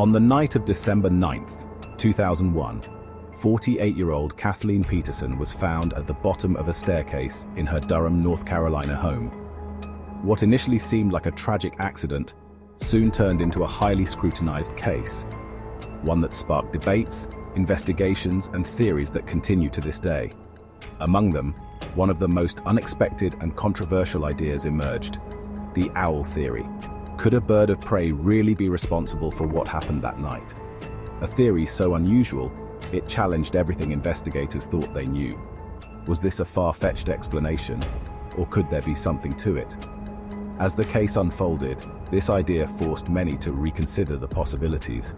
On the night of December 9th, 2001, 48-year-old Kathleen Peterson was found at the bottom of a staircase in her Durham, North Carolina home. What initially seemed like a tragic accident soon turned into a highly scrutinized case, one that sparked debates, investigations, and theories that continue to this day. Among them, one of the most unexpected and controversial ideas emerged: the owl theory. Could a bird of prey really be responsible for what happened that night? A theory so unusual, it challenged everything investigators thought they knew. Was this a far-fetched explanation, or could there be something to it? As the case unfolded, this idea forced many to reconsider the possibilities.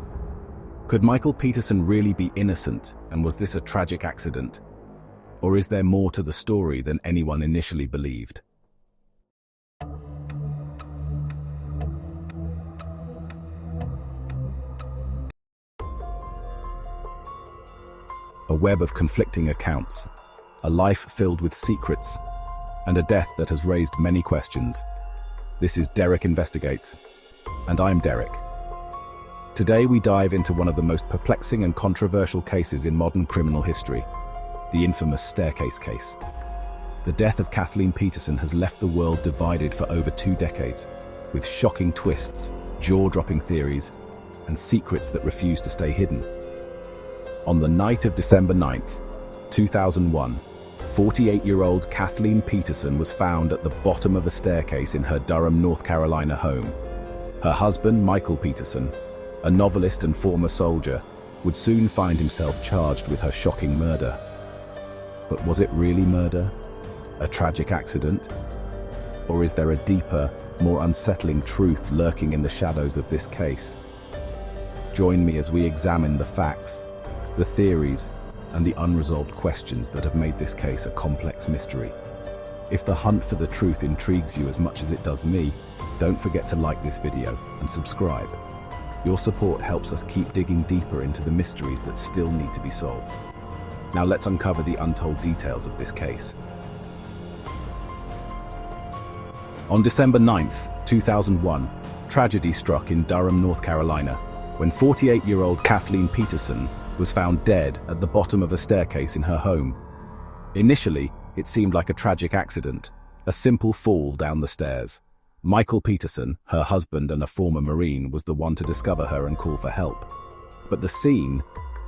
Could Michael Peterson really be innocent, and was this a tragic accident? Or is there more to the story than anyone initially believed? A web of conflicting accounts, a life filled with secrets, and a death that has raised many questions. This is Derrick Investigates, and I'm Derrick. Today we dive into one of the most perplexing and controversial cases in modern criminal history, the infamous Staircase case. The death of Kathleen Peterson has left the world divided for over 2 decades, with shocking twists, jaw-dropping theories, and secrets that refuse to stay hidden. On the night of December 9th, 2001, 48-year-old Kathleen Peterson was found at the bottom of a staircase in her Durham, North Carolina home. Her husband, Michael Peterson, a novelist and former soldier, would soon find himself charged with her shocking murder. But was it really murder? A tragic accident? Or is there a deeper, more unsettling truth lurking in the shadows of this case? Join me as we examine the facts, the theories, and the unresolved questions that have made this case a complex mystery. If the hunt for the truth intrigues you as much as it does me, don't forget to like this video and subscribe. Your support helps us keep digging deeper into the mysteries that still need to be solved. Now let's uncover the untold details of this case. On December 9th, 2001, tragedy struck in Durham, North Carolina, when 48-year-old Kathleen Peterson was found dead at the bottom of a staircase in her home. Initially, it seemed like a tragic accident, a simple fall down the stairs. Michael Peterson, her husband and a former Marine, was the one to discover her and call for help. But the scene,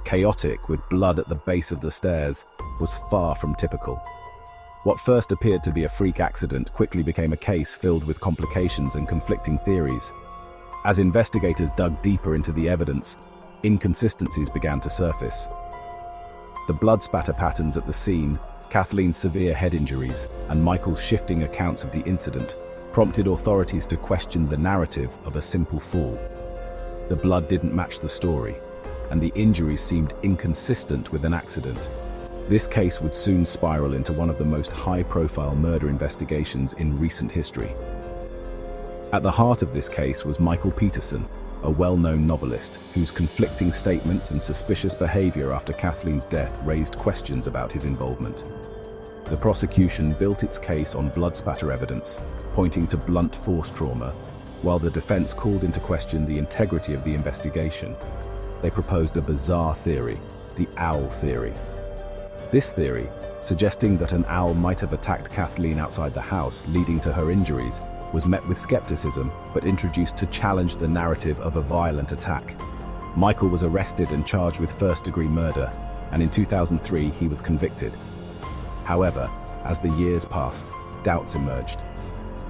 chaotic with blood at the base of the stairs, was far from typical. What first appeared to be a freak accident quickly became a case filled with complications and conflicting theories. As investigators dug deeper into the evidence, inconsistencies began to surface. The blood spatter patterns at the scene, Kathleen's severe head injuries, and Michael's shifting accounts of the incident prompted authorities to question the narrative of a simple fall. The blood didn't match the story, and the injuries seemed inconsistent with an accident. This case would soon spiral into one of the most high-profile murder investigations in recent history. At the heart of this case was Michael Peterson, a well-known novelist whose conflicting statements and suspicious behavior after Kathleen's death raised questions about his involvement. The prosecution built its case on blood spatter evidence, pointing to blunt force trauma, while the defense called into question the integrity of the investigation. They proposed a bizarre theory, the owl theory. This theory, suggesting that an owl might have attacked Kathleen outside the house, leading to her injuries, was met with skepticism, but introduced to challenge the narrative of a violent attack. Michael was arrested and charged with first-degree murder, and in 2003 he was convicted. However, as the years passed, doubts emerged.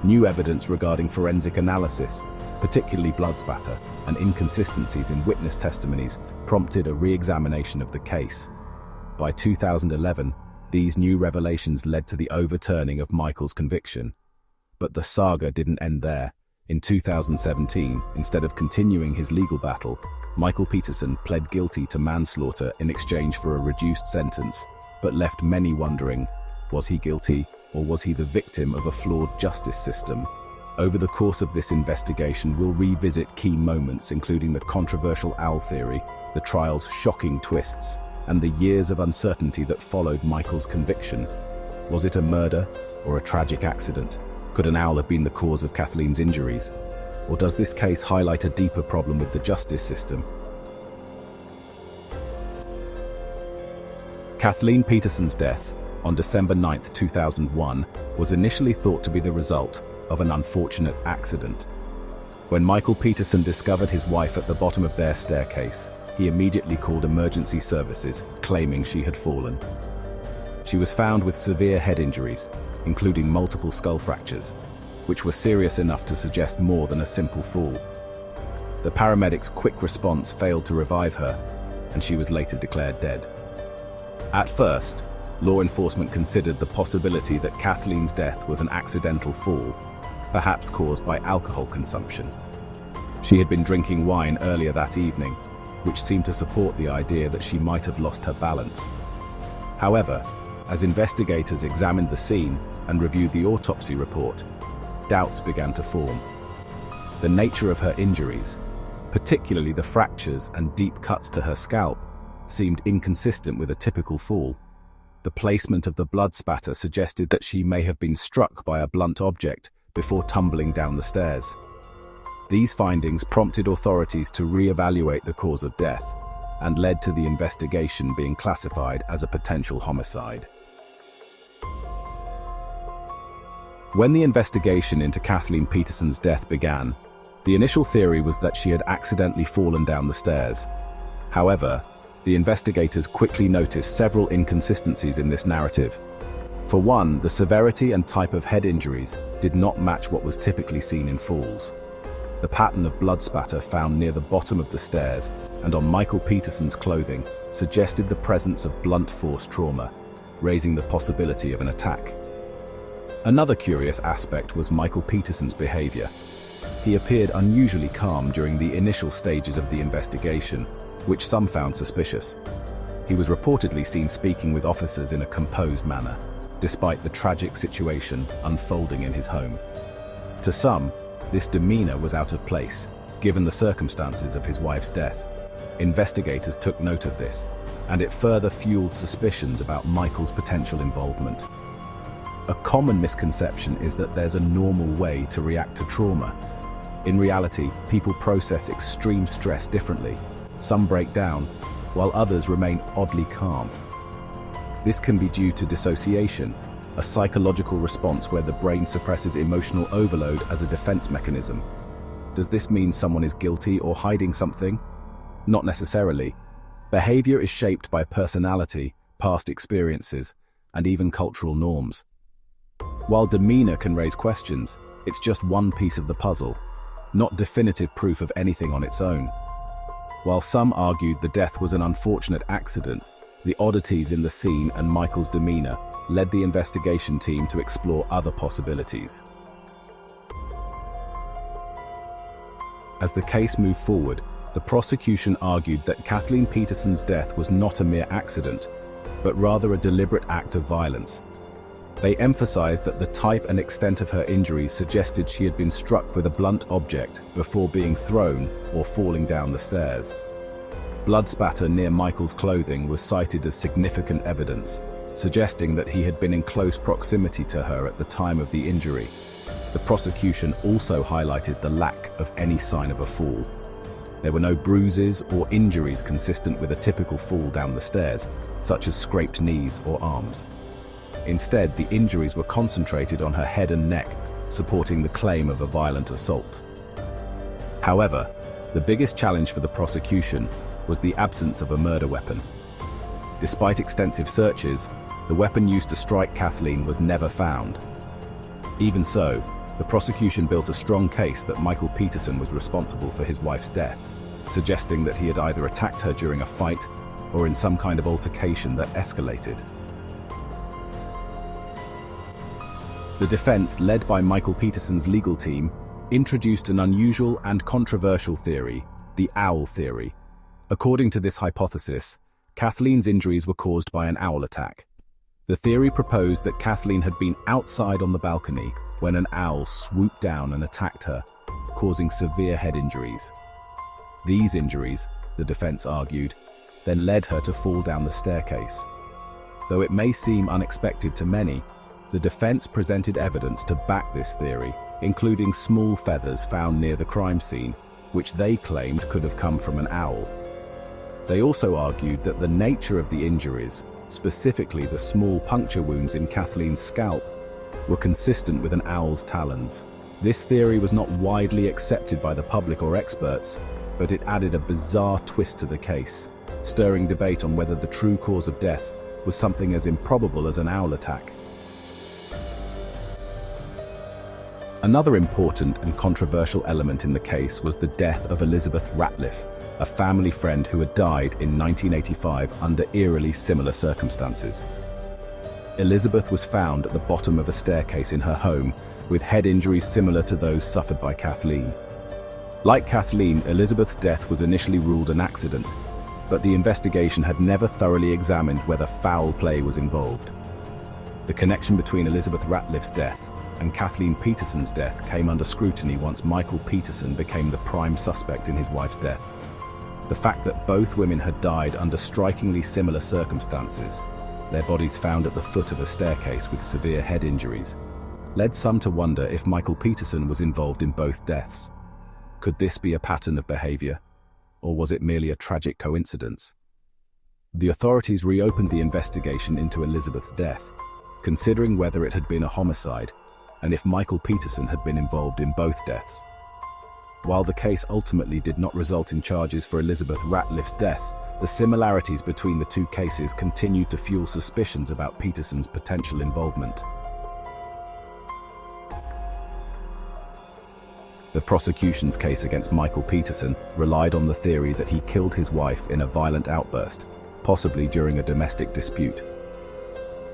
New evidence regarding forensic analysis, particularly blood spatter, and inconsistencies in witness testimonies prompted a re-examination of the case. By 2011, these new revelations led to the overturning of Michael's conviction. But the saga didn't end there. In 2017, instead of continuing his legal battle, Michael Peterson pled guilty to manslaughter in exchange for a reduced sentence, but left many wondering, was he guilty, or was he the victim of a flawed justice system? Over the course of this investigation, we'll revisit key moments, including the controversial owl theory, the trial's shocking twists, and the years of uncertainty that followed Michael's conviction. Was it a murder or a tragic accident? Could an owl have been the cause of Kathleen's injuries? Or does this case highlight a deeper problem with the justice system? Kathleen Peterson's death on December 9, 2001, was initially thought to be the result of an unfortunate accident. When Michael Peterson discovered his wife at the bottom of their staircase, he immediately called emergency services, claiming she had fallen. She was found with severe head injuries, including multiple skull fractures, which were serious enough to suggest more than a simple fall. The paramedics' quick response failed to revive her, and she was later declared dead. At first, law enforcement considered the possibility that Kathleen's death was an accidental fall, perhaps caused by alcohol consumption. She had been drinking wine earlier that evening, which seemed to support the idea that she might have lost her balance. However, as investigators examined the scene and reviewed the autopsy report, doubts began to form. The nature of her injuries, particularly the fractures and deep cuts to her scalp, seemed inconsistent with a typical fall. The placement of the blood spatter suggested that she may have been struck by a blunt object before tumbling down the stairs. These findings prompted authorities to re-evaluate the cause of death and led to the investigation being classified as a potential homicide. When the investigation into Kathleen Peterson's death began, the initial theory was that she had accidentally fallen down the stairs. However, the investigators quickly noticed several inconsistencies in this narrative. For one, the severity and type of head injuries did not match what was typically seen in falls. The pattern of blood spatter found near the bottom of the stairs and on Michael Peterson's clothing suggested the presence of blunt force trauma, raising the possibility of an attack. Another curious aspect was Michael Peterson's behavior. He appeared unusually calm during the initial stages of the investigation, which some found suspicious. He was reportedly seen speaking with officers in a composed manner, despite the tragic situation unfolding in his home. To some, this demeanor was out of place, given the circumstances of his wife's death. Investigators took note of this, and it further fueled suspicions about Michael's potential involvement. A common misconception is that there's a normal way to react to trauma. In reality, people process extreme stress differently. Some break down, while others remain oddly calm. This can be due to dissociation, a psychological response where the brain suppresses emotional overload as a defense mechanism. Does this mean someone is guilty or hiding something? Not necessarily. Behavior is shaped by personality, past experiences, and even cultural norms. While demeanor can raise questions, it's just one piece of the puzzle, not definitive proof of anything on its own. While some argued the death was an unfortunate accident, the oddities in the scene and Michael's demeanor led the investigation team to explore other possibilities. As the case moved forward, the prosecution argued that Kathleen Peterson's death was not a mere accident, but rather a deliberate act of violence. They emphasized that the type and extent of her injuries suggested she had been struck with a blunt object before being thrown or falling down the stairs. Blood spatter near Michael's clothing was cited as significant evidence, suggesting that he had been in close proximity to her at the time of the injury. The prosecution also highlighted the lack of any sign of a fall. There were no bruises or injuries consistent with a typical fall down the stairs, such as scraped knees or arms. Instead, the injuries were concentrated on her head and neck, supporting the claim of a violent assault. However, the biggest challenge for the prosecution was the absence of a murder weapon. Despite extensive searches, the weapon used to strike Kathleen was never found. Even so, the prosecution built a strong case that Michael Peterson was responsible for his wife's death, suggesting that he had either attacked her during a fight or in some kind of altercation that escalated. The defense, led by Michael Peterson's legal team, introduced an unusual and controversial theory, the owl theory. According to this hypothesis, Kathleen's injuries were caused by an owl attack. The theory proposed that Kathleen had been outside on the balcony when an owl swooped down and attacked her, causing severe head injuries. These injuries, the defense argued, then led her to fall down the staircase. Though it may seem unexpected to many, the defense presented evidence to back this theory, including small feathers found near the crime scene, which they claimed could have come from an owl. They also argued that the nature of the injuries, specifically the small puncture wounds in Kathleen's scalp, were consistent with an owl's talons. This theory was not widely accepted by the public or experts, but it added a bizarre twist to the case, stirring debate on whether the true cause of death was something as improbable as an owl attack. Another important and controversial element in the case was the death of Elizabeth Ratliff, a family friend who had died in 1985 under eerily similar circumstances. Elizabeth was found at the bottom of a staircase in her home, with head injuries similar to those suffered by Kathleen. Like Kathleen, Elizabeth's death was initially ruled an accident, but the investigation had never thoroughly examined whether foul play was involved. The connection between Elizabeth Ratliff's death and Kathleen Peterson's death came under scrutiny once Michael Peterson became the prime suspect in his wife's death. The fact that both women had died under strikingly similar circumstances, their bodies found at the foot of a staircase with severe head injuries, led some to wonder if Michael Peterson was involved in both deaths. Could this be a pattern of behavior, or was it merely a tragic coincidence? The authorities reopened the investigation into Elizabeth's death, considering whether it had been a homicide and if Michael Peterson had been involved in both deaths. While the case ultimately did not result in charges for Elizabeth Ratliff's death, the similarities between the two cases continued to fuel suspicions about Peterson's potential involvement. The prosecution's case against Michael Peterson relied on the theory that he killed his wife in a violent outburst, possibly during a domestic dispute.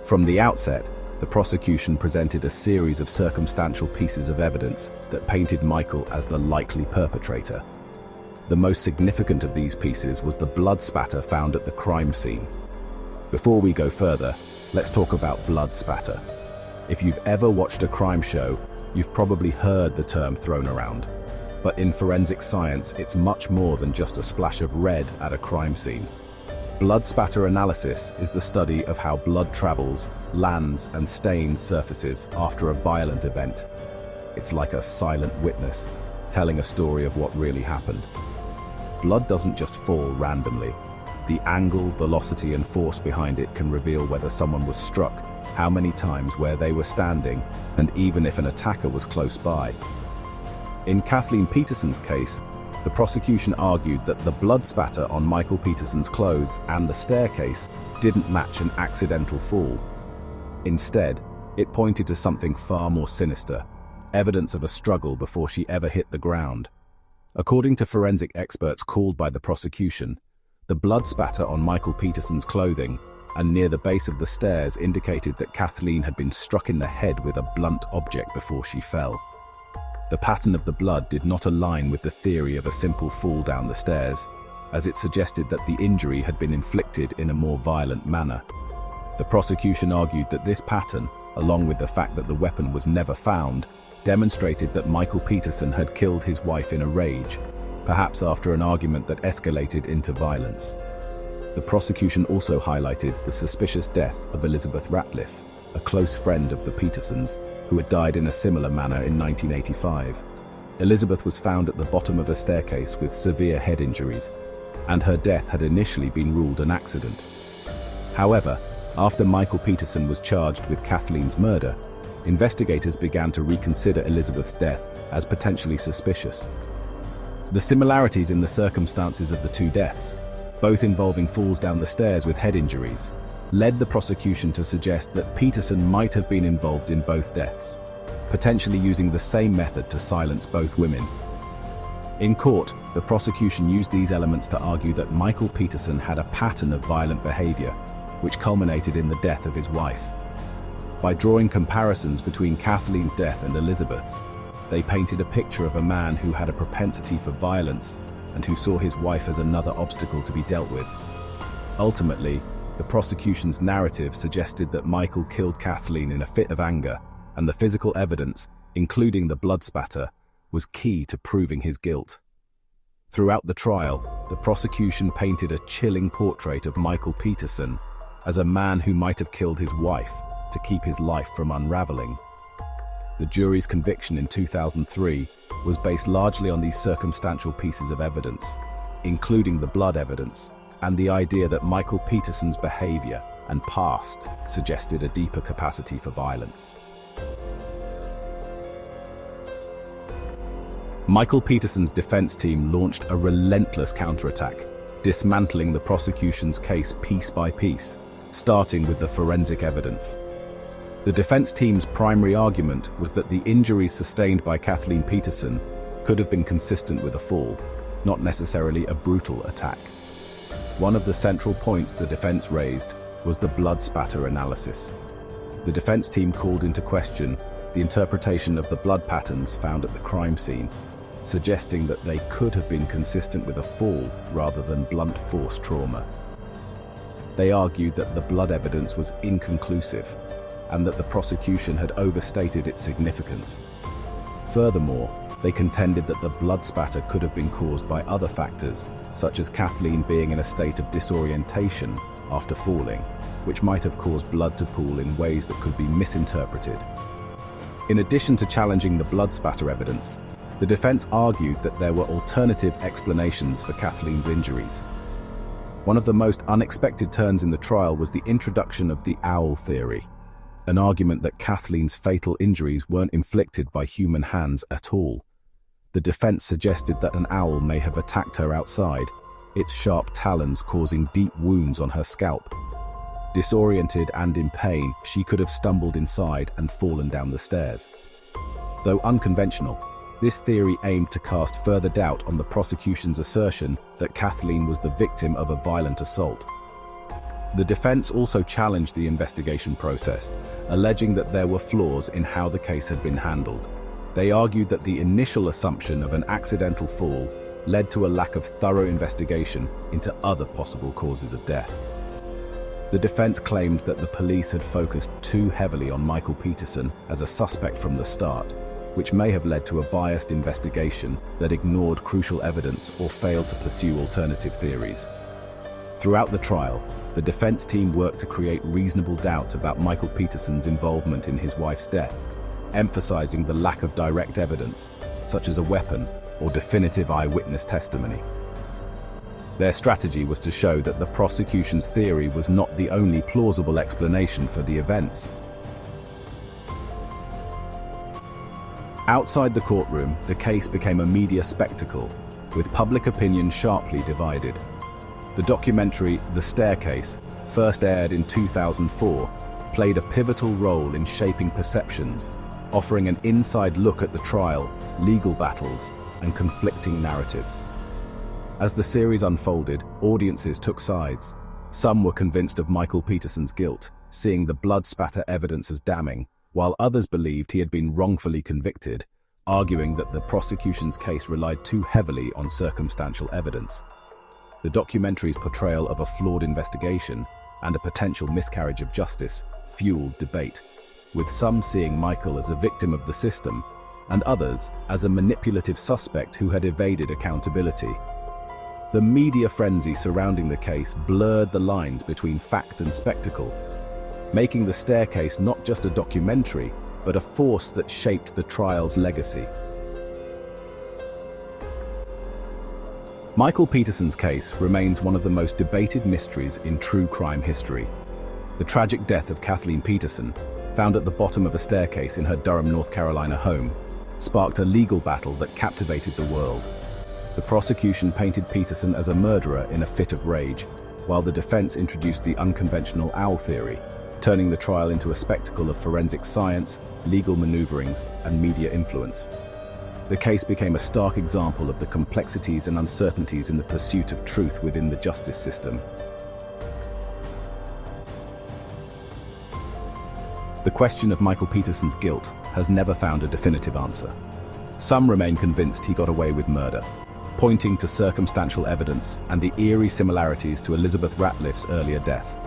From the outset, the prosecution presented a series of circumstantial pieces of evidence that painted Michael as the likely perpetrator. The most significant of these pieces was the blood spatter found at the crime scene. Before we go further, let's talk about blood spatter. If you've ever watched a crime show, you've probably heard the term thrown around. But in forensic science, it's much more than just a splash of red at a crime scene. Blood spatter analysis is the study of how blood travels, lands, and stains surfaces after a violent event. It's like a silent witness, telling a story of what really happened. Blood doesn't just fall randomly. The angle, velocity, and force behind it can reveal whether someone was struck, how many times, where they were standing, and even if an attacker was close by. In Kathleen Peterson's case, the prosecution argued that the blood spatter on Michael Peterson's clothes and the staircase didn't match an accidental fall. Instead, it pointed to something far more sinister, evidence of a struggle before she ever hit the ground. According to forensic experts called by the prosecution, the blood spatter on Michael Peterson's clothing and near the base of the stairs indicated that Kathleen had been struck in the head with a blunt object before she fell. The pattern of the blood did not align with the theory of a simple fall down the stairs, as it suggested that the injury had been inflicted in a more violent manner. The prosecution argued that this pattern, along with the fact that the weapon was never found, demonstrated that Michael Peterson had killed his wife in a rage, perhaps after an argument that escalated into violence. The prosecution also highlighted the suspicious death of Elizabeth Ratliff, a close friend of the Petersons, who had died in a similar manner in 1985. Elizabeth was found at the bottom of a staircase with severe head injuries, and her death had initially been ruled an accident. However, after Michael Peterson was charged with Kathleen's murder, investigators began to reconsider Elizabeth's death as potentially suspicious. The similarities in the circumstances of the two deaths, both involving falls down the stairs with head injuries, led the prosecution to suggest that Peterson might have been involved in both deaths, potentially using the same method to silence both women. In court, the prosecution used these elements to argue that Michael Peterson had a pattern of violent behavior, which culminated in the death of his wife. By drawing comparisons between Kathleen's death and Elizabeth's, they painted a picture of a man who had a propensity for violence and who saw his wife as another obstacle to be dealt with. Ultimately, the prosecution's narrative suggested that Michael killed Kathleen in a fit of anger, and the physical evidence, including the blood spatter, was key to proving his guilt. Throughout the trial, the prosecution painted a chilling portrait of Michael Peterson as a man who might have killed his wife to keep his life from unraveling. The jury's conviction in 2003 was based largely on these circumstantial pieces of evidence, including the blood evidence, and the idea that Michael Peterson's behavior and past suggested a deeper capacity for violence. Michael Peterson's defense team launched a relentless counterattack, dismantling the prosecution's case piece by piece, starting with the forensic evidence. The defense team's primary argument was that the injuries sustained by Kathleen Peterson could have been consistent with a fall, not necessarily a brutal attack. One of the central points the defense raised was the blood spatter analysis. The defense team called into question the interpretation of the blood patterns found at the crime scene, suggesting that they could have been consistent with a fall rather than blunt force trauma. They argued that the blood evidence was inconclusive and that the prosecution had overstated its significance. Furthermore, they contended that the blood spatter could have been caused by other factors, such as Kathleen being in a state of disorientation after falling, which might have caused blood to pool in ways that could be misinterpreted. In addition to challenging the blood spatter evidence, the defense argued that there were alternative explanations for Kathleen's injuries. One of the most unexpected turns in the trial was the introduction of the owl theory, an argument that Kathleen's fatal injuries weren't inflicted by human hands at all. The defense suggested that an owl may have attacked her outside, its sharp talons causing deep wounds on her scalp. Disoriented and in pain, she could have stumbled inside and fallen down the stairs. Though unconventional, this theory aimed to cast further doubt on the prosecution's assertion that Kathleen was the victim of a violent assault. The defense also challenged the investigation process, alleging that there were flaws in how the case had been handled. They argued that the initial assumption of an accidental fall led to a lack of thorough investigation into other possible causes of death. The defense claimed that the police had focused too heavily on Michael Peterson as a suspect from the start, which may have led to a biased investigation that ignored crucial evidence or failed to pursue alternative theories. Throughout the trial, the defense team worked to create reasonable doubt about Michael Peterson's involvement in his wife's death, emphasizing the lack of direct evidence, such as a weapon or definitive eyewitness testimony. Their strategy was to show that the prosecution's theory was not the only plausible explanation for the events. Outside the courtroom, the case became a media spectacle, with public opinion sharply divided. The documentary The Staircase, first aired in 2004, played a pivotal role in shaping perceptions, offering an inside look at the trial, legal battles, and conflicting narratives. As the series unfolded, audiences took sides. Some were convinced of Michael Peterson's guilt, seeing the blood spatter evidence as damning, while others believed he had been wrongfully convicted, arguing that the prosecution's case relied too heavily on circumstantial evidence. The documentary's portrayal of a flawed investigation and a potential miscarriage of justice fueled debate, with some seeing Michael as a victim of the system and others as a manipulative suspect who had evaded accountability. The media frenzy surrounding the case blurred the lines between fact and spectacle, making The Staircase not just a documentary, but a force that shaped the trial's legacy. Michael Peterson's case remains one of the most debated mysteries in true crime history. The tragic death of Kathleen Peterson, found at the bottom of a staircase in her Durham, North Carolina home, sparked a legal battle that captivated the world. The prosecution painted Peterson as a murderer in a fit of rage, while the defense introduced the unconventional owl theory, turning the trial into a spectacle of forensic science, legal maneuverings, and media influence. The case became a stark example of the complexities and uncertainties in the pursuit of truth within the justice system. The question of Michael Peterson's guilt has never found a definitive answer. Some remain convinced he got away with murder, pointing to circumstantial evidence and the eerie similarities to Elizabeth Ratliff's earlier death.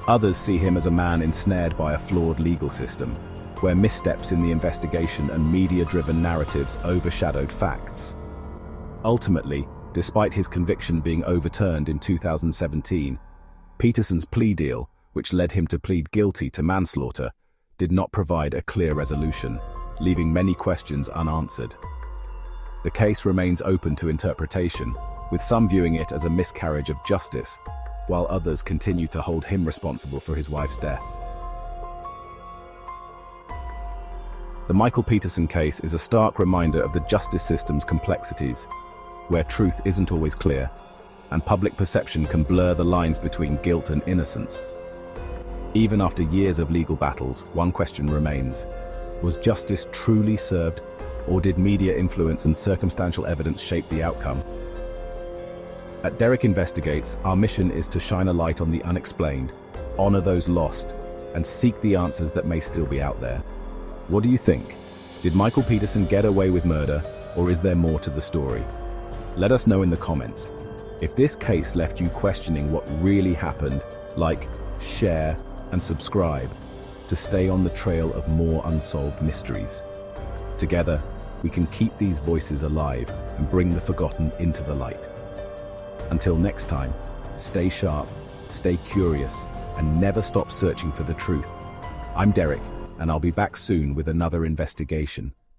Others see him as a man ensnared by a flawed legal system, where missteps in the investigation and media-driven narratives overshadowed facts. Ultimately, despite his conviction being overturned in 2017, Peterson's plea deal, which led him to plead guilty to manslaughter, did not provide a clear resolution, leaving many questions unanswered. The case remains open to interpretation, with some viewing it as a miscarriage of justice, while others continue to hold him responsible for his wife's death. The Michael Peterson case is a stark reminder of the justice system's complexities, where truth isn't always clear, and public perception can blur the lines between guilt and innocence. Even after years of legal battles, one question remains: was justice truly served, or did media influence and circumstantial evidence shape the outcome? At Derrick Investigates, our mission is to shine a light on the unexplained, honor those lost, and seek the answers that may still be out there. What do you think? Did Michael Peterson get away with murder, or is there more to the story? Let us know in the comments. If this case left you questioning what really happened, like, share, and subscribe to stay on the trail of more unsolved mysteries. Together, we can keep these voices alive and bring the forgotten into the light. Until next time, stay sharp, stay curious, and never stop searching for the truth. I'm Derrick, and I'll be back soon with another investigation.